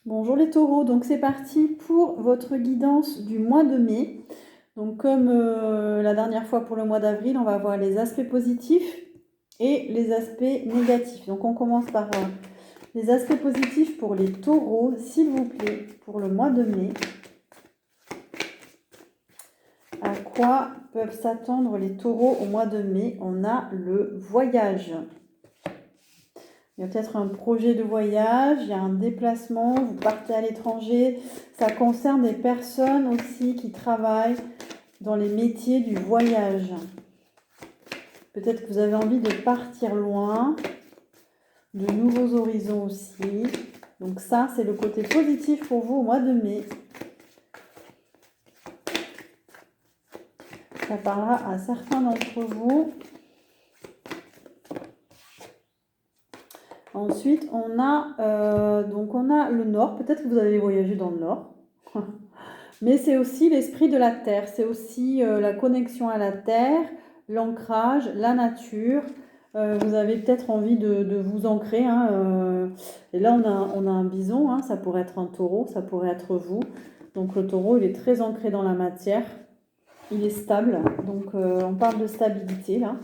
Bonjour les taureaux, donc c'est parti pour votre guidance du mois de mai. Donc comme la dernière fois pour le mois d'avril, on va voir les aspects positifs et les aspects négatifs. Donc on commence par les aspects positifs pour les taureaux, s'il vous plaît, pour le mois de mai. À quoi peuvent s'attendre les taureaux au mois de mai? On a le voyage. Il y a peut-être un projet de voyage, il y a un déplacement, vous partez à l'étranger. Ça concerne des personnes aussi qui travaillent dans les métiers du voyage. Peut-être que vous avez envie de partir loin, de nouveaux horizons aussi. Donc ça, c'est le côté positif pour vous au mois de mai. Ça parlera à certains d'entre vous. Ensuite, on a le Nord. Peut-être que vous allez voyager dans le Nord. Mais c'est aussi l'esprit de la terre. C'est aussi la connexion à la terre, l'ancrage, la nature. Vous avez peut-être envie de vous ancrer. Et là, on a un bison. Ça pourrait être un taureau. Ça pourrait être vous. Donc le taureau, il est très ancré dans la matière. Il est stable. Donc on parle de stabilité là.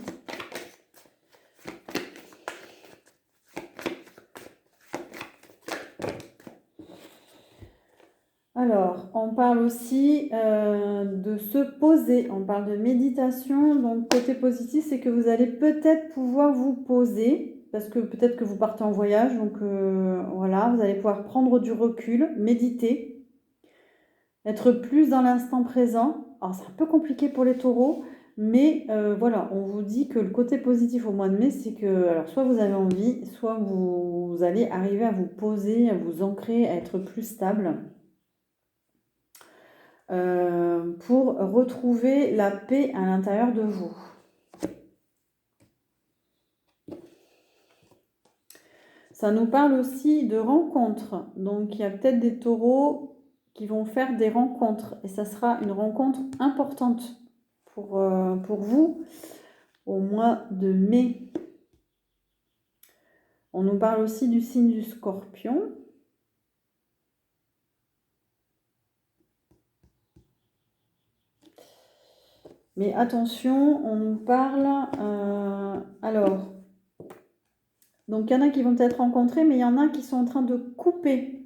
Alors, on parle aussi de se poser, on parle de méditation. Donc, côté positif, c'est que vous allez peut-être pouvoir vous poser, parce que peut-être que vous partez en voyage. Donc, voilà, vous allez pouvoir prendre du recul, méditer, être plus dans l'instant présent. Alors, c'est un peu compliqué pour les taureaux, mais voilà, on vous dit que le côté positif au mois de mai, c'est que, alors, soit vous avez envie, soit vous allez arriver à vous poser, à vous ancrer, à être plus stable. Pour retrouver la paix à l'intérieur de vous. Ça nous parle aussi de rencontres. Donc, il y a peut-être des taureaux qui vont faire des rencontres. Et ça sera une rencontre importante pour vous au mois de mai. On nous parle aussi du signe du Scorpion. Mais attention, on nous parle... donc il y en a qui vont peut-être rencontrer, mais il y en a qui sont en train de couper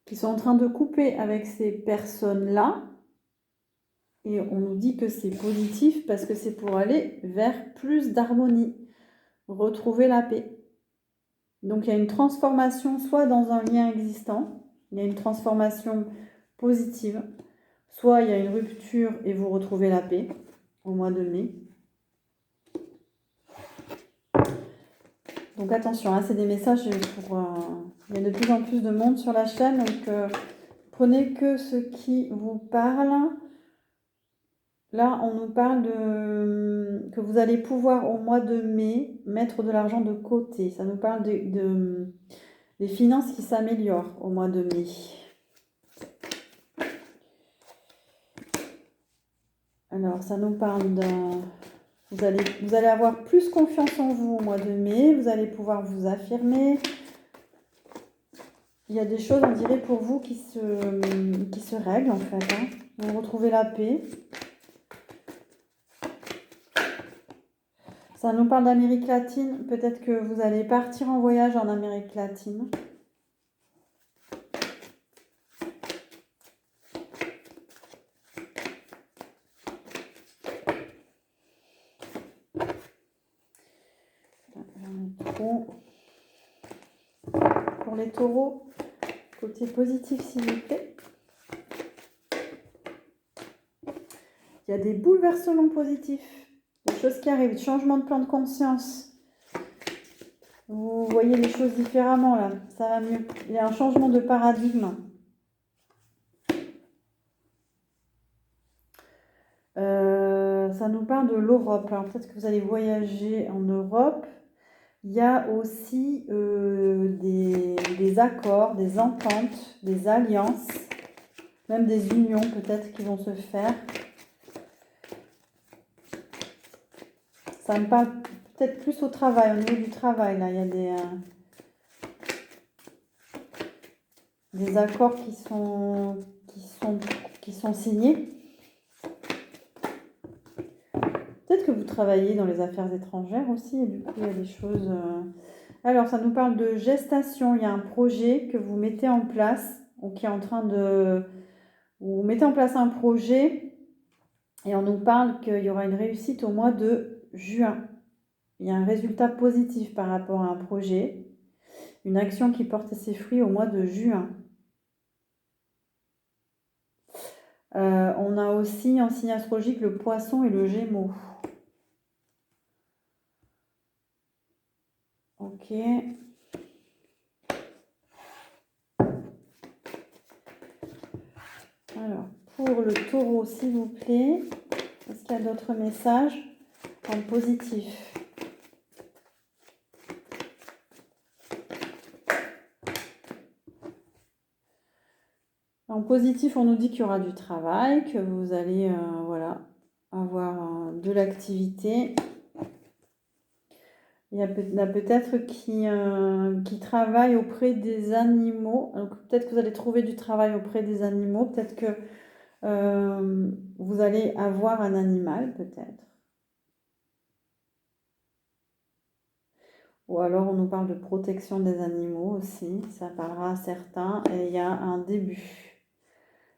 qui sont en train de couper avec ces personnes-là. Et on nous dit que c'est positif parce que c'est pour aller vers plus d'harmonie, retrouver la paix. Donc il y a une transformation soit dans un lien existant, il y a une transformation positive, soit il y a une rupture et vous retrouvez la paix au mois de mai. Donc attention, c'est des messages pour... il y a de plus en plus de monde sur la chaîne, donc prenez que ce qui vous parle. Là, on nous parle que vous allez pouvoir au mois de mai mettre de l'argent de côté. Ça nous parle des finances qui s'améliorent au mois de mai. Alors, ça nous parle vous allez avoir plus confiance en vous au mois de mai. Vous allez pouvoir vous affirmer. Il y a des choses, on dirait, pour vous qui se règlent en fait. Vous retrouvez la paix. Ça nous parle d'Amérique latine. Peut-être que vous allez partir en voyage en Amérique latine. Pour les taureaux, côté positif s'il vous plaît. Il y a des bouleversements positifs, des choses qui arrivent, changement de plan de conscience. Vous voyez les choses différemment là, ça va mieux. Il y a un changement de paradigme. Ça nous parle de l'Europe. Alors peut-être que vous allez voyager en Europe. Il y a aussi des accords, des ententes, des alliances, même des unions peut-être qui vont se faire. Ça me parle peut-être plus au travail, au niveau du travail. Là, il y a des accords qui sont signés. Peut-être que vous travaillez dans les affaires étrangères aussi, et du coup, il y a des choses... Alors, ça nous parle de gestation. Il y a un projet que vous mettez en place, ou qui est en train de... Vous mettez en place un projet, et on nous parle qu'il y aura une réussite au mois de juin. Il y a un résultat positif par rapport à un projet, une action qui porte ses fruits au mois de juin. On a aussi en signe astrologique le poisson et le gémeaux. Ok. Alors, pour le taureau, s'il vous plaît, est-ce qu'il y a d'autres messages en positif? En positif, on nous dit qu'il y aura du travail, que vous allez voilà, avoir de l'activité. Il y a peut-être qui travaillent auprès des animaux. Donc, peut-être que vous allez trouver du travail auprès des animaux. Peut-être que vous allez avoir un animal, peut-être. Ou alors, on nous parle de protection des animaux aussi. Ça parlera à certains. Et il y a un début.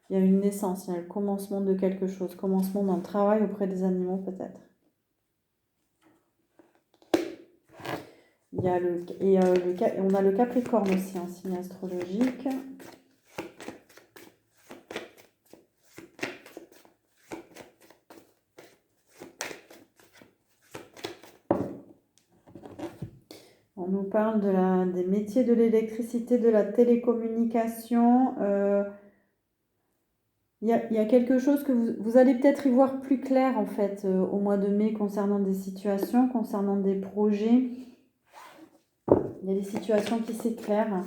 Il y a une naissance. Il y a le commencement de quelque chose. Commencement d'un travail auprès des animaux, peut-être. Il y a on a le Capricorne aussi en signe astrologique. On nous parle des métiers de l'électricité, de la télécommunication. Il y a quelque chose que vous allez peut-être y voir plus clair en fait au mois de mai concernant des situations, concernant des projets. Il y a des situations qui s'éclairent.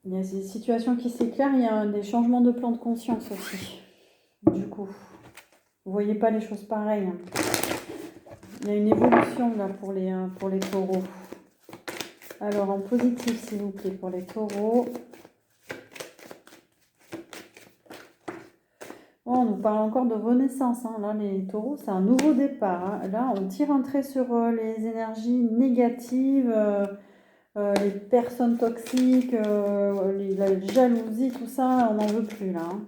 Il y a des situations qui s'éclairent, il y a des changements de plan de conscience aussi. Du coup, vous voyez pas les choses pareilles. Il y a une évolution là pour les taureaux. Alors en positif s'il vous plaît pour les taureaux. Oh, on nous parle encore de renaissance. Hein. Là les taureaux c'est un nouveau départ. Hein. Là on tire un trait sur les énergies négatives, les personnes toxiques, la jalousie, tout ça, on n'en veut plus là. Hein.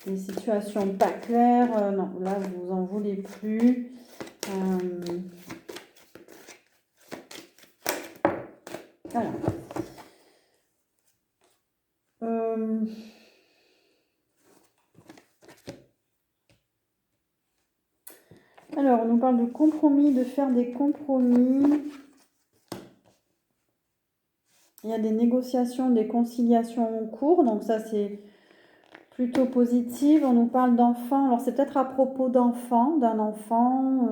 Les situations pas claires, non, là vous en voulez plus. Voilà. Alors, on nous parle de compromis, de faire des compromis. Il y a des négociations, des conciliations en cours, donc ça c'est plutôt positif. On nous parle d'enfants, alors c'est peut-être à propos d'enfants, d'un enfant,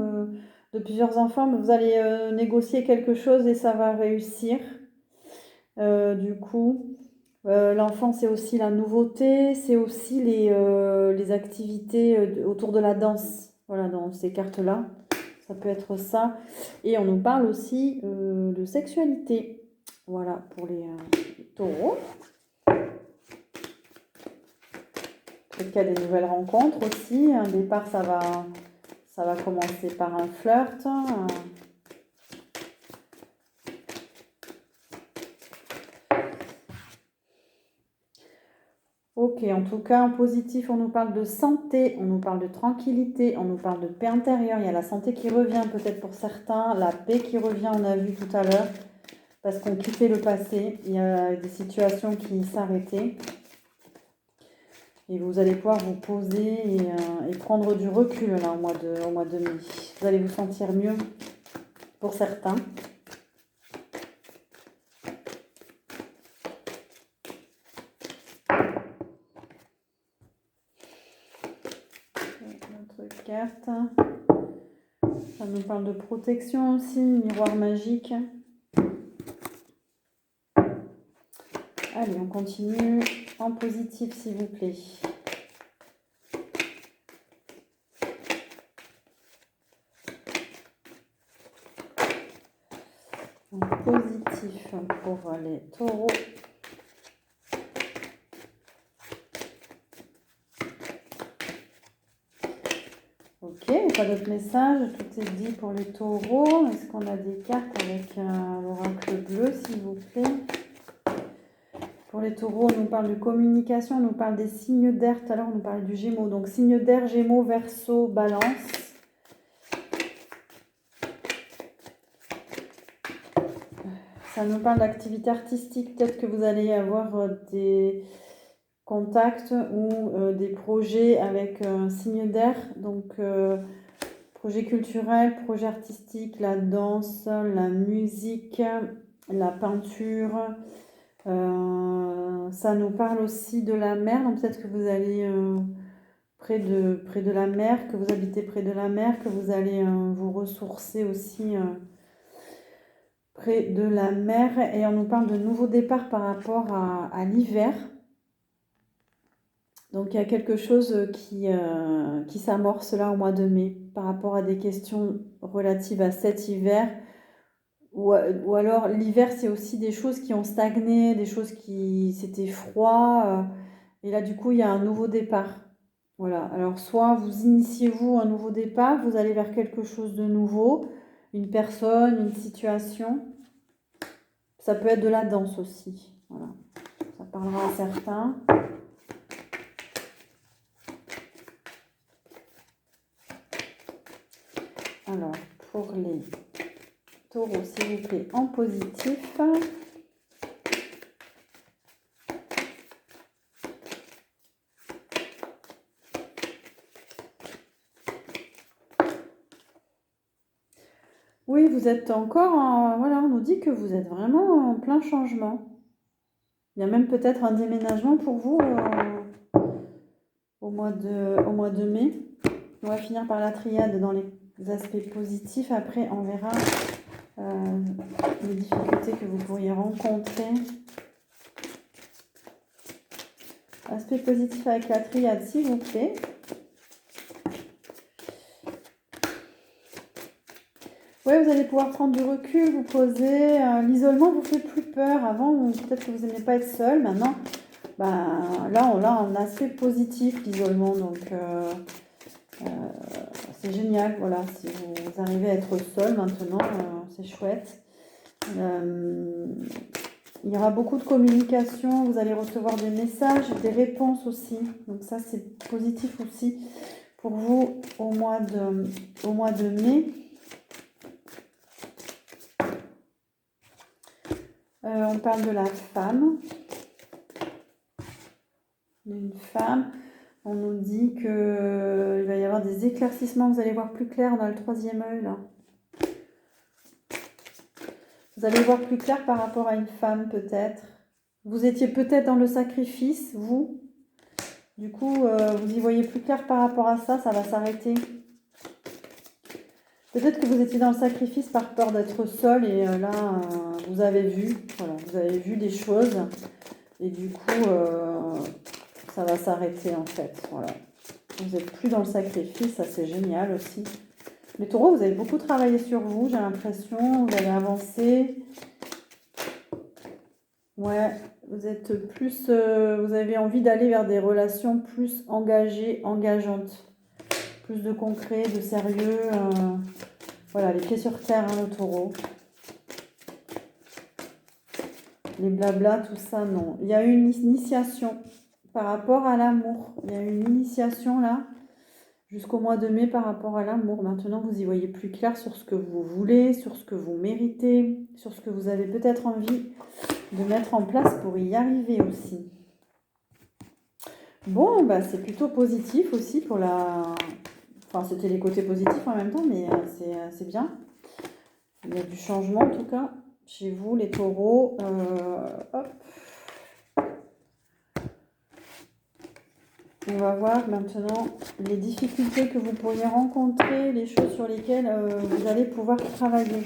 de plusieurs enfants, mais vous allez négocier quelque chose et ça va réussir. Du coup, l'enfant c'est aussi la nouveauté, c'est aussi les activités autour de la danse, voilà, dans ces cartes-là. Ça peut être ça. Et on nous parle aussi de sexualité. Voilà, pour les taureaux. Peut-être qu'il y a des nouvelles rencontres aussi. Un départ, ça va commencer par un flirt. Ok, en tout cas, en positif, on nous parle de santé, on nous parle de tranquillité, on nous parle de paix intérieure. Il y a la santé qui revient peut-être pour certains, la paix qui revient, on a vu tout à l'heure, parce qu'on quittait le passé. Il y a des situations qui s'arrêtaient. Et vous allez pouvoir vous poser et prendre du recul là, au mois de mai. Vous allez vous sentir mieux pour certains. Notre carte. Ça nous parle de protection aussi, miroir magique. Allez, on continue en positif, s'il vous plaît. En positif pour les taureaux. Ok, pas d'autres messages, tout est dit pour les taureaux. Est-ce qu'on a des cartes avec l'oracle bleu, s'il vous plaît? Pour les taureaux, on nous parle de communication, on nous parle des signes d'air. Tout à l'heure, on nous parlait du Gémeaux. Donc, signes d'air, Gémeaux, Verseau, Balance. Ça nous parle d'activité artistique. Peut-être que vous allez avoir des contacts ou des projets avec un signe d'air. Donc, projet culturel, projet artistique, la danse, la musique, la peinture. Ça nous parle aussi de la mer, donc peut-être que vous allez près de la mer, que vous habitez près de la mer, que vous allez vous ressourcer aussi près de la mer. Et on nous parle de nouveaux départs par rapport à l'hiver. Donc il y a quelque chose qui s'amorce là au mois de mai par rapport à des questions relatives à cet hiver. Ou alors l'hiver, c'est aussi des choses qui ont stagné, des choses qui c'était froid. Et là, du coup, il y a un nouveau départ. Voilà. Alors, soit vous initiez-vous un nouveau départ, vous allez vers quelque chose de nouveau, une personne, une situation. Ça peut être de la danse aussi. Voilà. Ça parlera à certains. Alors, pour les taureaux, s'il vous plaît, en positif. Oui, vous êtes encore voilà, on nous dit que vous êtes vraiment en plein changement. Il y a même peut-être un déménagement pour vous au mois de mai. On va finir par la triade dans les aspects positifs. Après, on verra les difficultés que vous pourriez rencontrer. Aspect positif avec la triade, s'il vous plaît. Oui, vous allez pouvoir prendre du recul, vous poser. L'isolement vous fait plus peur. Avant, peut-être que vous n'aimiez pas être seul. Maintenant, là, on a un aspect positif, l'isolement. Donc, c'est génial. Voilà, si vous arrivez à être seul maintenant, c'est chouette. Il y aura beaucoup de communication. Vous allez recevoir des messages, des réponses aussi. Donc, ça, c'est positif aussi pour vous au mois de mai. On parle de la femme. D'une femme. On nous dit qu'il va y avoir des éclaircissements. Vous allez voir plus clair dans le troisième œil, là. Vous allez voir plus clair par rapport à une femme, peut-être. Vous étiez peut-être dans le sacrifice, vous. Du coup, vous y voyez plus clair par rapport à ça. Ça va s'arrêter. Peut-être que vous étiez dans le sacrifice par peur d'être seul et là, vous avez vu, voilà, vous avez vu des choses et du coup, ça va s'arrêter en fait. Voilà. Vous n'êtes plus dans le sacrifice, ça c'est génial aussi. Les taureaux, vous avez beaucoup travaillé sur vous, j'ai l'impression, vous allez avancer. Ouais, vous êtes plus, vous avez envie d'aller vers des relations plus engagées, engageantes. Plus de concret, de sérieux. Voilà, les pieds sur terre, hein, le taureau. Les blabla, tout ça, non. Il y a une initiation par rapport à l'amour. Il y a une initiation là, jusqu'au mois de mai par rapport à l'amour. Maintenant, vous y voyez plus clair sur ce que vous voulez, sur ce que vous méritez, sur ce que vous avez peut-être envie de mettre en place pour y arriver aussi. Bon, c'est plutôt positif aussi pour la... Enfin, c'était les côtés positifs en même temps, mais c'est bien. Il y a du changement en tout cas chez vous, les taureaux. Hop. On va voir maintenant les difficultés que vous pourriez rencontrer, les choses sur lesquelles vous allez pouvoir travailler.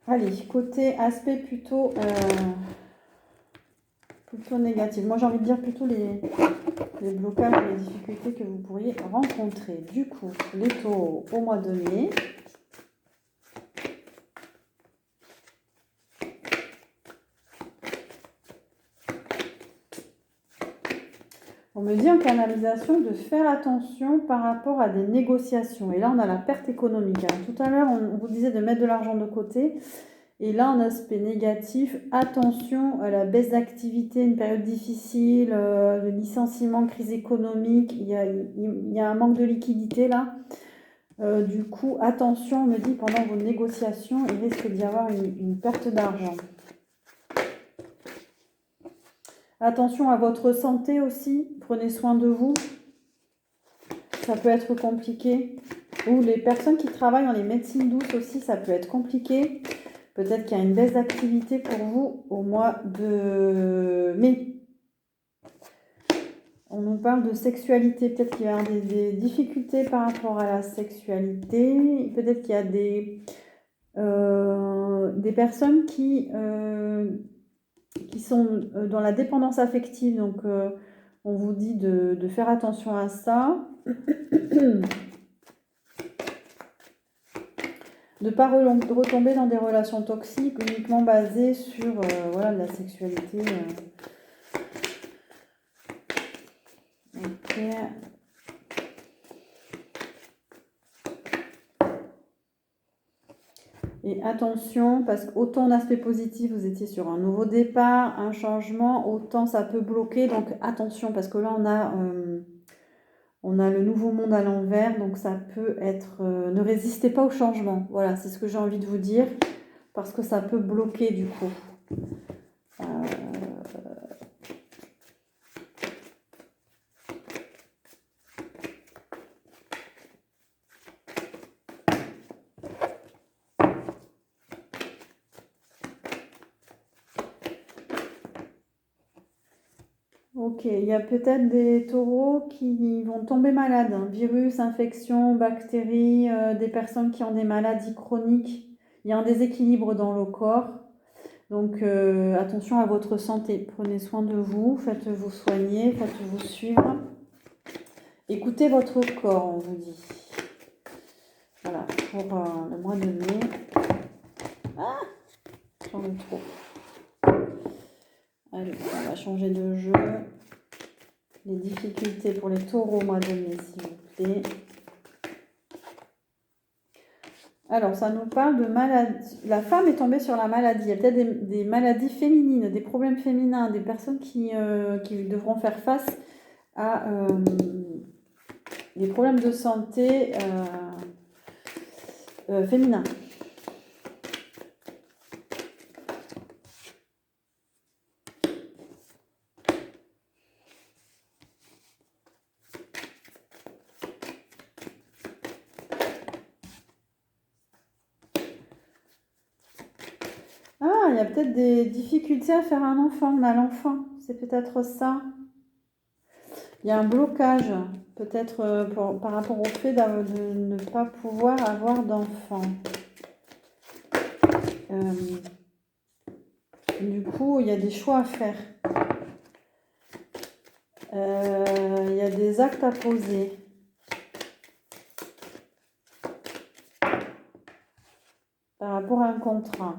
Allez, côté aspect plutôt négatif. Moi, j'ai envie de dire plutôt les blocages, les difficultés que vous pourriez rencontrer. Du coup, les taureaux au mois de mai. On me dit en canalisation de faire attention par rapport à des négociations. Et là, on a la perte économique. Alors, tout à l'heure, on vous disait de mettre de l'argent de côté. Et là, en aspect négatif, attention à la baisse d'activité, une période difficile, le licenciement, crise économique. Il y a un manque de liquidité là. Du coup, attention, on me dit, pendant vos négociations, il risque d'y avoir une perte d'argent. Attention à votre santé aussi, prenez soin de vous. Ça peut être compliqué. Ou les personnes qui travaillent dans les médecines douces aussi, ça peut être compliqué. Peut-être qu'il y a une baisse d'activité pour vous au mois de mai. On nous parle de sexualité. Peut-être qu'il y a des difficultés par rapport à la sexualité. Peut-être qu'il y a des personnes qui sont dans la dépendance affective. Donc, on vous dit de faire attention à ça. De ne pas retomber dans des relations toxiques uniquement basées sur voilà, la sexualité. Ok. Et attention, parce qu'autant en aspect positif, vous étiez sur un nouveau départ, un changement, autant ça peut bloquer. Donc attention, parce que là, on a le nouveau monde à l'envers, donc ça peut être... ne résistez pas au changement. Voilà, c'est ce que j'ai envie de vous dire, parce que ça peut bloquer du coup. Ok, il y a peut-être des taureaux qui vont tomber malades, hein. Virus, infection, bactéries, des personnes qui ont des maladies chroniques. Il y a un déséquilibre dans le corps. Donc attention à votre santé. Prenez soin de vous, faites-vous soigner, faites-vous suivre. Écoutez votre corps, on vous dit. Voilà, pour le mois de mai. Ah, j'en ai trop. Allez, on va changer de jeu. Les difficultés pour les taureaux au mois de mai, s'il vous plaît. Alors, ça nous parle de maladie. La femme est tombée sur la maladie. Il y a peut-être des maladies féminines, des problèmes féminins, des personnes qui devront faire face à des problèmes de santé féminins. Ah, il y a peut-être des difficultés à faire un enfant, mal enfant. C'est peut-être ça. Il y a un blocage, peut-être par rapport au fait de ne pas pouvoir avoir d'enfant. Du coup, il y a des choix à faire. Il y a des actes à poser. Par rapport à un contrat.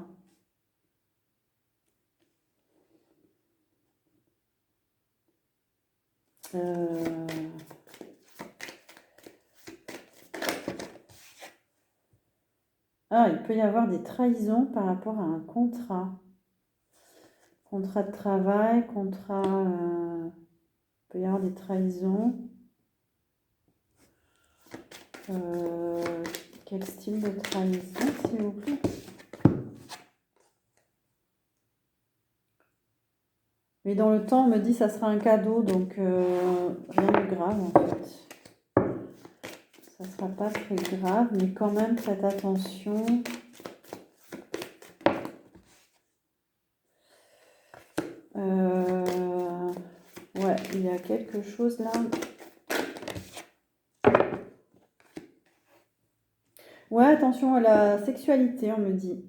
Ah, il peut y avoir des trahisons par rapport à un contrat. Contrat de travail, contrat... il peut y avoir des trahisons. Quel style de trahison, s'il vous plaît? Mais dans le temps, on me dit ça sera un cadeau, donc rien de grave en fait. Ça sera pas très grave, mais quand même faites attention. Ouais, il y a quelque chose là. Ouais, attention à la sexualité, on me dit.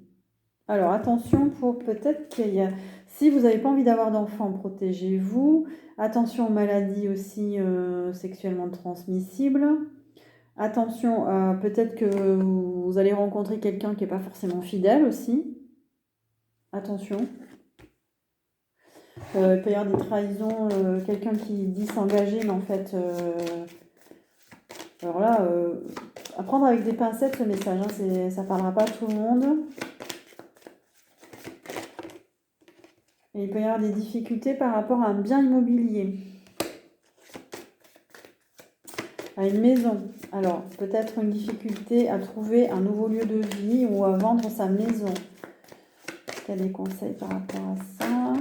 Alors, attention pour peut-être qu'il y a... Si vous n'avez pas envie d'avoir d'enfants, protégez-vous. Attention aux maladies aussi sexuellement transmissibles. Attention, peut-être que vous allez rencontrer quelqu'un qui n'est pas forcément fidèle aussi. Attention. Il peut y avoir des trahisons, quelqu'un qui dit s'engager, mais en fait... alors là, à prendre avec des pincettes ce message, hein, ça ne parlera pas à tout le monde. Et il peut y avoir des difficultés par rapport à un bien immobilier. À une maison. Alors, peut-être une difficulté à trouver un nouveau lieu de vie ou à vendre sa maison. Est-ce qu'il y a des conseils par rapport à ça?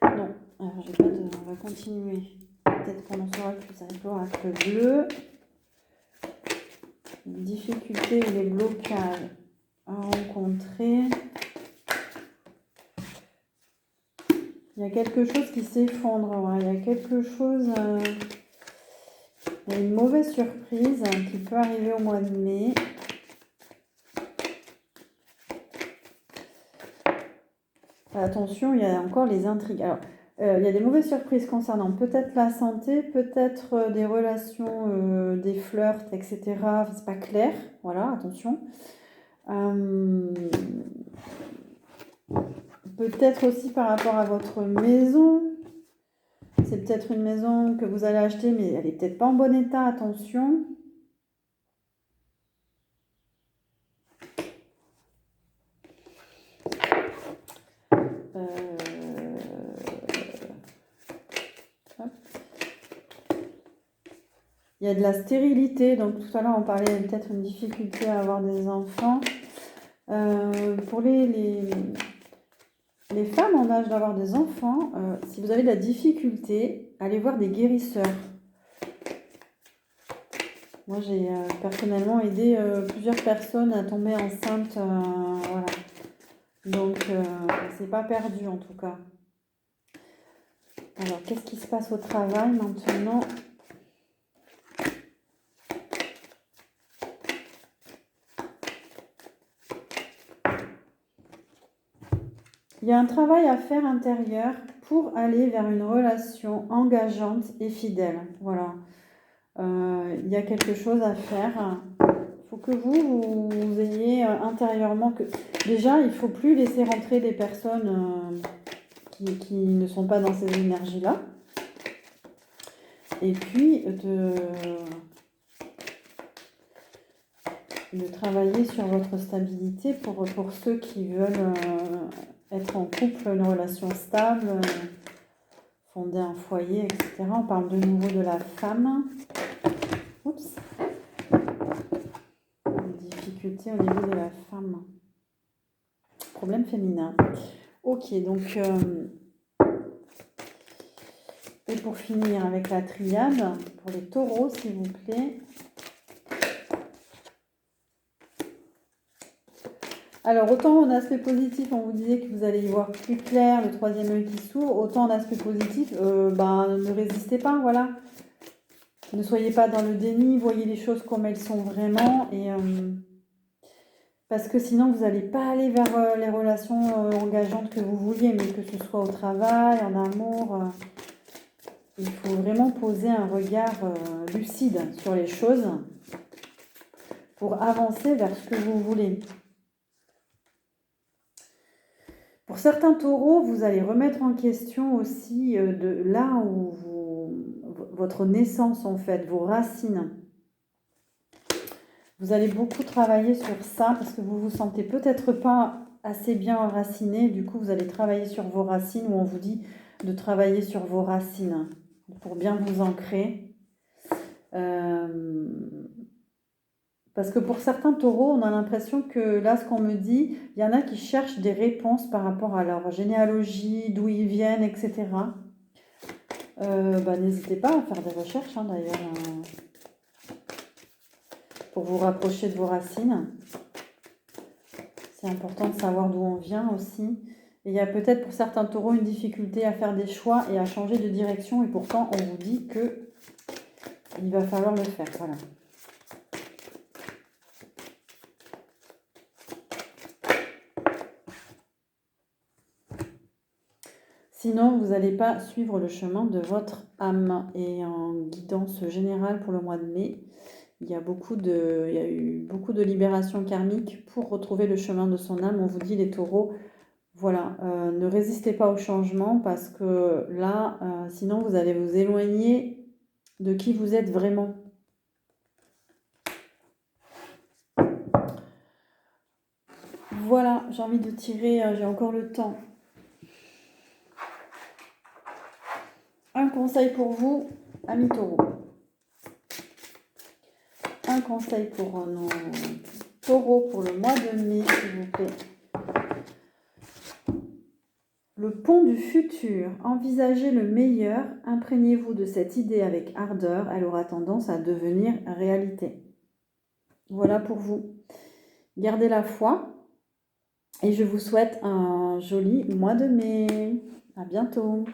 Non, alors j'ai pas de... On va continuer. Peut-être qu'on en saura plus avec l'oracle bleu. Les difficultés ou les blocages à rencontrer. Il y a quelque chose qui s'effondre. Ouais. Il y a quelque chose... Il y a une mauvaise surprise qui peut arriver au mois de mai. Attention, il y a encore les intrigues. Alors, il y a des mauvaises surprises concernant peut-être la santé, peut-être des relations, des flirts, etc. Enfin, c'est pas clair. Voilà, attention. Peut-être aussi par rapport à votre maison. C'est peut-être une maison que vous allez acheter, mais elle n'est peut-être pas en bon état. Attention. Il y a de la stérilité, donc tout à l'heure on parlait peut-être une difficulté à avoir des enfants. Pour les femmes en âge d'avoir des enfants, si vous avez de la difficulté, allez voir des guérisseurs. Moi j'ai personnellement aidé plusieurs personnes à tomber enceintes, voilà. Donc c'est pas perdu en tout cas. Alors qu'est-ce qui se passe au travail maintenant ? Il y a un travail à faire intérieur pour aller vers une relation engageante et fidèle. Voilà. Il y a quelque chose à faire. Il faut que vous ayez intérieurement que... Déjà, il ne faut plus laisser rentrer des personnes qui ne sont pas dans ces énergies-là. Et puis, de travailler sur votre stabilité pour ceux qui veulent être en couple, une relation stable, fonder un foyer, etc. On parle de nouveau de la femme. Oups. Des difficultés au niveau de la femme. Problème féminin. Ok, donc... et pour finir avec la triade, pour les taureaux, s'il vous plaît. Alors, autant en aspect positif, on vous disait que vous allez y voir plus clair, le troisième œil qui s'ouvre, autant en aspect positif, ne résistez pas, voilà. Ne soyez pas dans le déni, voyez les choses comme elles sont vraiment, et parce que sinon, vous n'allez pas aller vers les relations engageantes que vous vouliez, mais que ce soit au travail, en amour, il faut vraiment poser un regard lucide sur les choses pour avancer vers ce que vous voulez. Pour certains taureaux, vous allez remettre en question aussi de là où votre naissance, en fait, vos racines. Vous allez beaucoup travailler sur ça parce que vous ne vous sentez peut-être pas assez bien enraciné. Du coup, vous allez travailler sur vos racines, où on vous dit de travailler sur vos racines pour bien vous ancrer. Parce que pour certains taureaux, on a l'impression que là, ce qu'on me dit, il y en a qui cherchent des réponses par rapport à leur généalogie, d'où ils viennent, etc. N'hésitez pas à faire des recherches, d'ailleurs, pour vous rapprocher de vos racines. C'est important de savoir d'où on vient aussi. Et il y a peut-être pour certains taureaux une difficulté à faire des choix et à changer de direction. Et pourtant, on vous dit que il va falloir le faire. Voilà. Sinon, vous n'allez pas suivre le chemin de votre âme. Et en guidance générale pour le mois de mai, il y a eu beaucoup de libération karmique pour retrouver le chemin de son âme. On vous dit, les taureaux, voilà, ne résistez pas au changement parce que là, sinon vous allez vous éloigner de qui vous êtes vraiment. Voilà, j'ai envie de tirer, j'ai encore le temps. Un conseil pour vous, amis taureaux. Un conseil pour nos taureaux pour le mois de mai, s'il vous plaît. Le pont du futur. Envisagez le meilleur. Imprégnez-vous de cette idée avec ardeur. Elle aura tendance à devenir réalité. Voilà pour vous. Gardez la foi. Et je vous souhaite un joli mois de mai. À bientôt.